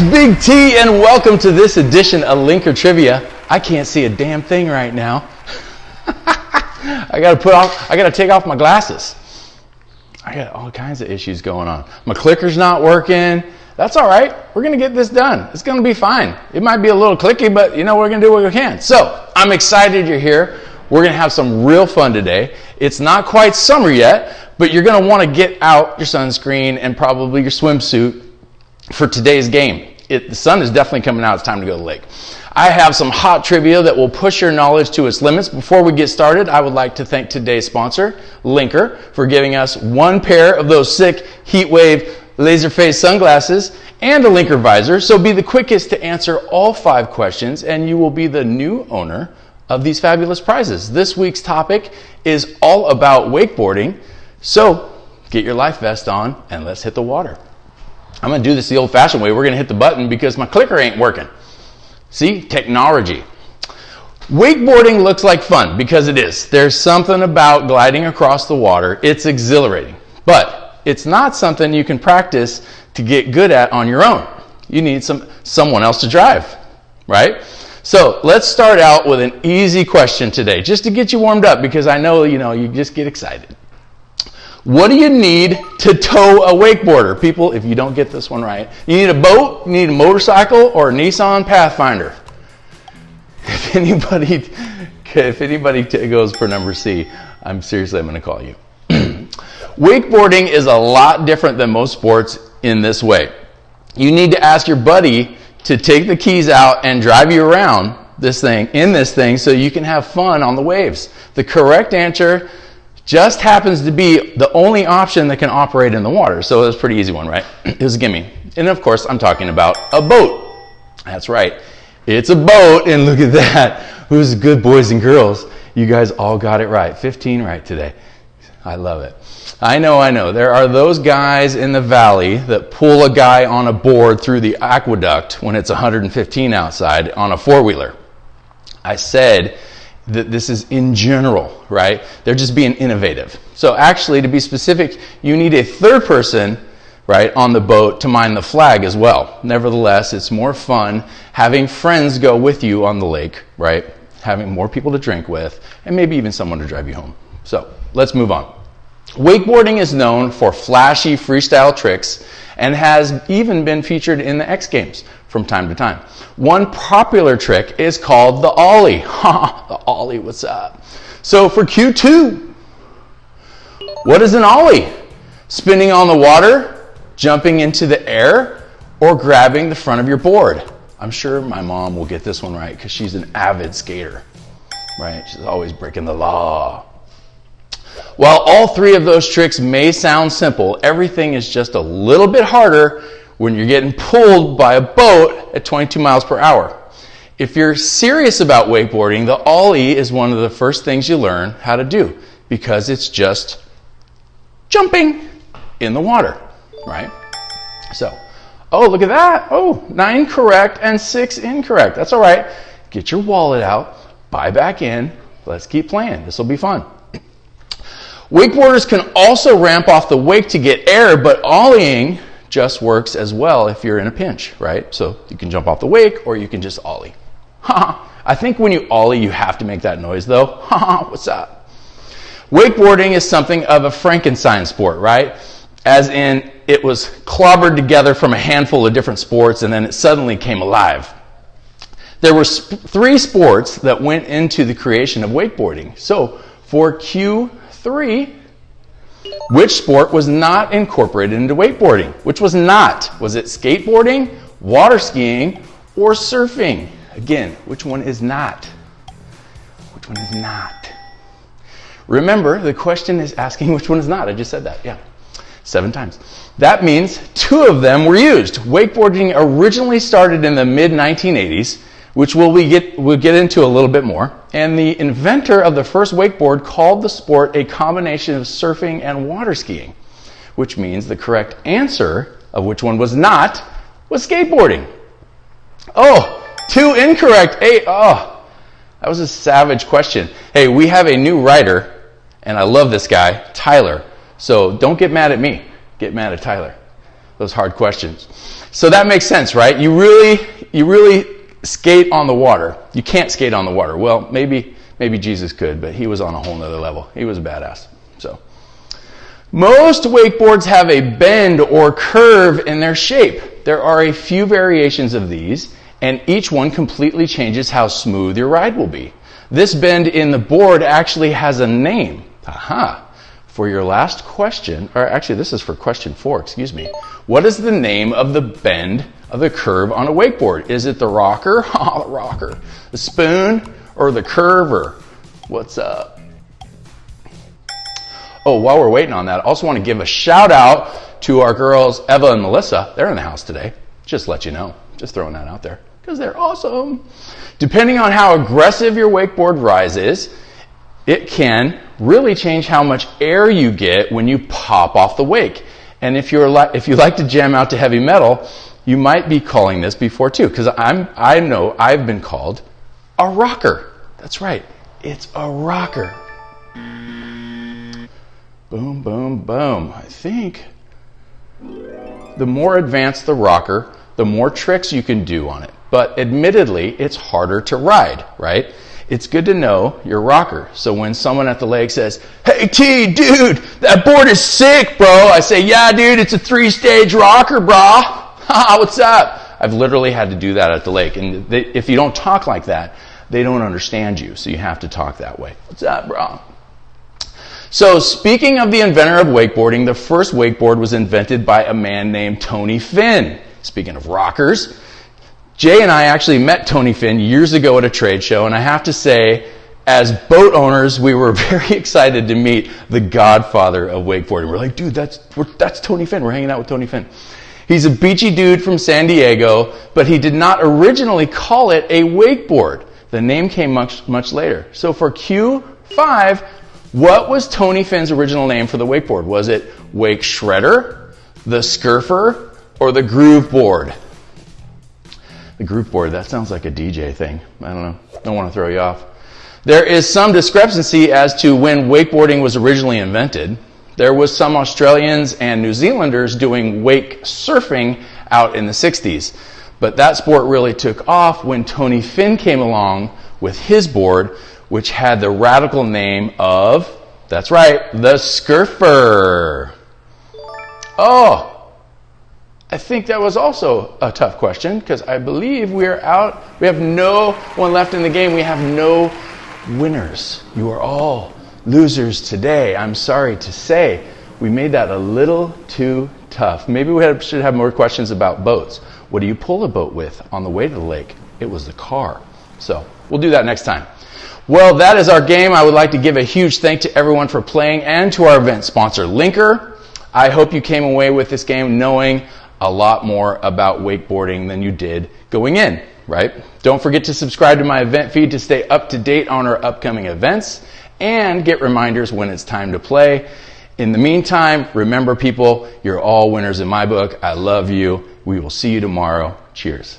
It's Big T, and welcome to this edition of Linker Trivia. I can't see a damn thing right now. I gotta take off my glasses. I got all kinds of issues going on. My clicker's not working. That's all right. We're gonna get this done. It's gonna be fine. It might be a little clicky, but you know, we're gonna do what we can. So, I'm excited you're here. We're gonna have some real fun today. It's not quite summer yet, but you're gonna wanna get out your sunscreen and probably your swimsuit for today's game. The sun is definitely coming out. It's time to go to the lake. I have some hot trivia that will push your knowledge to its limits. Before we get started, I would like to thank today's sponsor, Linker, for giving us one pair of those sick Heatwave laser phase sunglasses and a Linker visor. So be the quickest to answer all 5 questions, and you will be the new owner of these fabulous prizes. This week's topic is all about wakeboarding. So get your life vest on and let's hit the water. I'm going to do this the old-fashioned way. We're going to hit the button because my clicker ain't working. See? Technology. Wakeboarding looks like fun because it is. There's something about gliding across the water. It's exhilarating. But it's not something you can practice to get good at on your own. You need someone else to drive, right? So let's start out with an easy question today, just to get you warmed up, because I know, you just get excited. What do you need to tow a wakeboarder? People, if you don't get this one right, you need a boat, you need a motorcycle, or a Nissan Pathfinder. If anybody goes for number C, I'm going to call you. Wakeboarding is a lot different than most sports in this way. You need to ask your buddy to take the keys out and drive you around this thing so you can have fun on the waves. The correct answer just happens to be the only option that can operate in the water. So it was a pretty easy one, right? It was a gimme. And of course, I'm talking about a boat. That's right. It's a boat, and look at that. Who's good, boys and girls? You guys all got it right. 15 right today. I love it. I know. There are those guys in the valley that pull a guy on a board through the aqueduct when it's 115 outside on a four-wheeler. I said that this is in general, right? They're just being innovative. So actually, to be specific, you need a third person, right, on the boat to mind the flag as well. Nevertheless, it's more fun having friends go with you on the lake, right? Having more people to drink with, and maybe even someone to drive you home. So let's move on. Wakeboarding is known for flashy freestyle tricks and has even been featured in the X Games from time to time. One popular trick is called the ollie. The ollie, what's up? So for Q2, what is an ollie? Spinning on the water, jumping into the air, or grabbing the front of your board? I'm sure my mom will get this one right because she's an avid skater, right? She's always breaking the law. While all 3 of those tricks may sound simple, everything is just a little bit harder when you're getting pulled by a boat at 22 miles per hour. If you're serious about wakeboarding, the ollie is one of the first things you learn how to do because it's just jumping in the water, right? So, oh, look at that. Oh, 9 correct and 6 incorrect. That's all right. Get your wallet out, buy back in. Let's keep playing. This will be fun. Wakeboarders can also ramp off the wake to get air, but ollieing just works as well if you're in a pinch, right? So you can jump off the wake or you can just ollie. I think when you ollie, you have to make that noise though. What's up? Wakeboarding is something of a Frankenstein sport, right? As in, it was clobbered together from a handful of different sports and then it suddenly came alive. There were 3 sports that went into the creation of wakeboarding. So for Q3, which sport was not incorporated into wakeboarding? Which was not? Was it skateboarding, water skiing, or surfing? Again, which one is not? Which one is not? Remember, the question is asking which one is not. I just said that, yeah, 7 times. That means 2 of them were used. Wakeboarding originally started in the mid-1980s, which we'll get into a little bit more. And the inventor of the first wakeboard called the sport a combination of surfing and water skiing, which means the correct answer of which one was not was skateboarding. Oh, 2 incorrect. Hey, oh, that was a savage question. Hey, we have a new writer, and I love this guy, Tyler. So don't get mad at me. Get mad at Tyler. those hard questions. So that makes sense, right? You really skate on the water. You can't skate on the water. Well, maybe Jesus could, but he was on a whole nother level. He was a badass. So most wakeboards have a bend or curve in their shape. There are a few variations of these, and each one completely changes how smooth your ride will be. This bend in the board actually has a name. Aha! For your last question, or actually this is for question 4, excuse me. What is the name of the bend of the curve on a wakeboard? Is it the rocker? Oh, the rocker. The spoon or the curver? What's up? Oh, while we're waiting on that, I also want to give a shout out to our girls, Eva and Melissa. They're in the house today. Just let you know. Just throwing that out there because they're awesome. Depending on how aggressive your wakeboard rise is, it can really change how much air you get when you pop off the wake. And if you like to jam out to heavy metal, you might be calling this before too, because I know I've been called a rocker. That's right, it's a rocker. Boom, boom, boom. I think the more advanced the rocker, the more tricks you can do on it. But admittedly, it's harder to ride, right? It's good to know your rocker. So when someone at the lake says, "Hey T, dude, that board is sick, bro," I say, "Yeah, dude, it's a 3-stage rocker, brah." Haha, what's up? I've literally had to do that at the lake. And if you don't talk like that, they don't understand you. So you have to talk that way. What's up, bro? So speaking of the inventor of wakeboarding, the first wakeboard was invented by a man named Tony Finn. Speaking of rockers, Jay and I actually met Tony Finn years ago at a trade show, and I have to say, as boat owners, we were very excited to meet the godfather of wakeboarding. We're like, dude, that's Tony Finn. We're hanging out with Tony Finn. He's a beachy dude from San Diego, but he did not originally call it a wakeboard. The name came much later. So for Q5, what was Tony Finn's original name for the wakeboard? Was it Wake Shredder, the Scurfer, or the Groove Board? The Groove Board, that sounds like a DJ thing. I don't know. Don't want to throw you off. There is some discrepancy as to when wakeboarding was originally invented. There was some Australians and New Zealanders doing wake surfing out in the 60s. But that sport really took off when Tony Finn came along with his board, which had the radical name of, that's right, the Scurfer. Oh, I think that was also a tough question because I believe we're out. We have no one left in the game. We have no winners. You are all losers today. I'm sorry to say. We made that a little too tough. Maybe we should have more questions about boats. What do you pull a boat with on the way to the lake? It was the car. So we'll do that next time. Well, that is our game. I would like to give a huge thank to everyone for playing and to our event sponsor, Linker. I hope you came away with this game knowing a lot more about wakeboarding than you did going in, right? Don't forget to subscribe to my event feed to stay up to date on our upcoming events and get reminders when it's time to play. In the meantime, remember people, you're all winners in my book. I love you. We will see you tomorrow. Cheers.